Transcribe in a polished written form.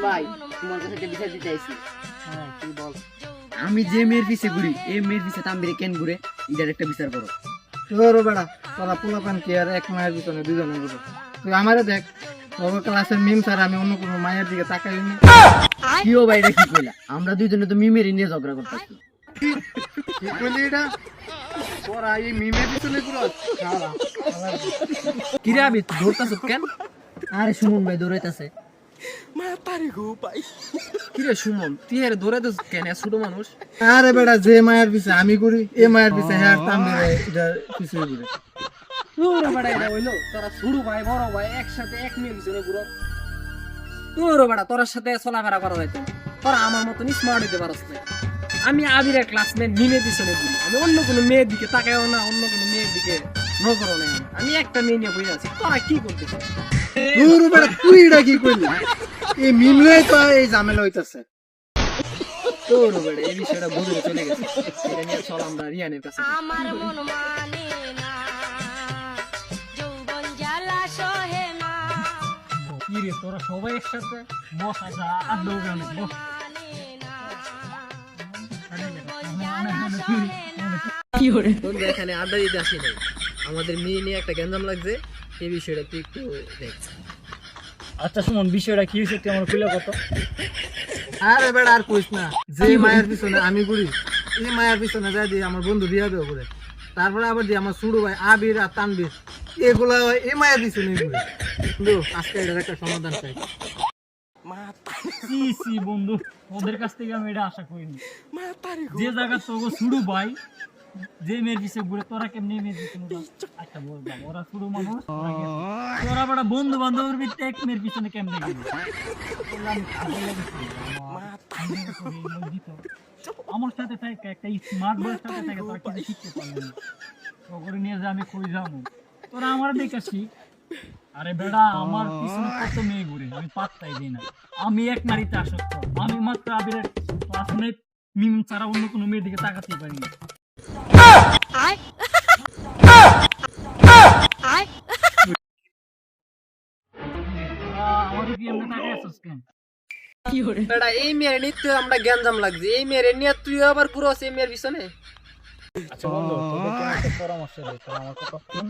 ভাই তোমার কাছে একটা বিচার দিতে আইছি। হ্যাঁ তুই বল। আমি যে মেয়ের পিছে ঘুরি এই মেয়ের পিছে তাম্বিরে কেন ঘুরে এটার একটা বিচার করো। তোর বেড়া তোরা পোলাপান কি আর এক মায়ের পিছনে দুজনে ঘুরে? তুই আমারে দেখ, তোর ক্লাসের মিম স্যার আমি অন্য কোনো মায়ের দিকে তাকাইনি। কিও ভাই এটা কি কইলা? আমরা দুইজনে তো মিমের নিয়ে ঝগড়া করতেছি। কি কইলি এটা? তোরা এই মিমের পিছনে ঘুরস? কিরে আমি ধরতাছ কেন? আরে সুমন ভাই দৌড়াইতাছে। কিরে সুমন তুই এর দৌড়াইতাছ কেন? ছোট মানুষ। আরে বেড়া যে মায়ের পিছে আমি ঘুরি এই মায়ের পিছে হ্যাঁ তাম্বিরে এটা পিছনে ঘুরে। তোর বাড়া এটা হইলো তোরা ছোট ভাই বড় ভাই একসাথে এক মেয়ের পিছনে ঘুরো। তোর বাড়া তোর সাথে চলাফেরা করা যাইতো না। তোরা আমার মতন স্মার্ট হইতে পারস না। আমি আবিরের ক্লাসমেট মিমের পিছনে ঘুরি। আমি অন্য কোনো মেয়ের দিকে তাকাইও না, অন্য কোনো মেয়ের দিকে নজরও নেই। আমি একটা মেয়ে নিয়ে বসে আছি। তোরা কি করতেছিস? তোর বেড়া তুই এটা কি কইলি? এই মিমলাই তো এই ঝামেলা হইতাছে। তোর বাড়া এই বিষয়টা বুঝে চলে গেছে। এটা নিয়ে চল আমরা রিয়ানের কাছে। আমার মন মানে না, যৌবন জ্বালা সহে না, কি রে তোরা সবাই একসাথে বস, আচ্ছা আড্ডা হবে অনেক বস। তোমরা এখানে আড্ডা দিতে আসি নাই, আমাদের মেয়ে নিয়ে একটা গ্যাঞ্জাম লাগছে। এই বিষয়টা তুই একটু দেখ। আচ্ছা সুমন বিষয়টা কি হয়েছে তুই আমার খুলে কত। আরে বেড়া আর কইস না, যে মায়ের পিছনে আমি ঘুরি এই মায়ের পিছনে যাই দিয়ে আমার বন্ধু বিয়া দেওয়া করে, তারপরে আবার দিয়ে আমার ছোট ভাই আবির আর তানবির এগুলা এই মায়ের পিছনে ঘুরে। কিন্তু আজকে এটার একটা সমাধান চাই। সি সি বন্ধু, ওদের কাছ থেকে আমি এটা আশা করিনি। যে জায়গা তোকে শুরু ভাই যে মেয়ের পিছে ঘুরে তোরা কেমনি মেয়ের পিছনে যাস? আচ্ছা বললাম ওরা শুরু মানুষ, তোরা বড় বন্ধু বান্ধবের ভিতরে এক মেয়ের পিছনে কেমনে গেলি? বললাম, ভালো লাগছে। আমার সাথে থাকে একটা স্মার্ট বয়ের সাথে থাকে, তোরা কিছু শিখতে পারলি না। ওগুলো নিয়ে যে আমি কই যাবো, তোরা আমার দেখে শিখ। আরে বেড়া আমার পিছনে কত মেয়ে ঘুরে আমি পাত্তাই দিই না। আমি এক নারীতে আসক্ত। আমি মাত্র আবিরের ক্লাসমেট মিম ছাড়া অন্য কোনো মেয়ের দিকে তাকাতেই পারি না। আমাদের কি এমনি তাকাই আছিস কেন? বেটা এই মেয়ের নিত্য আমরা গ্যাঞ্জাম লাগছে। এই মেয়ের নিয়ে তুই আবার পুরো এই মেয়ের পিছনে। আচ্ছা বন্ধু তোদেরকে একটা পরামর্শ দেই, তোরা আমার কথা শুন।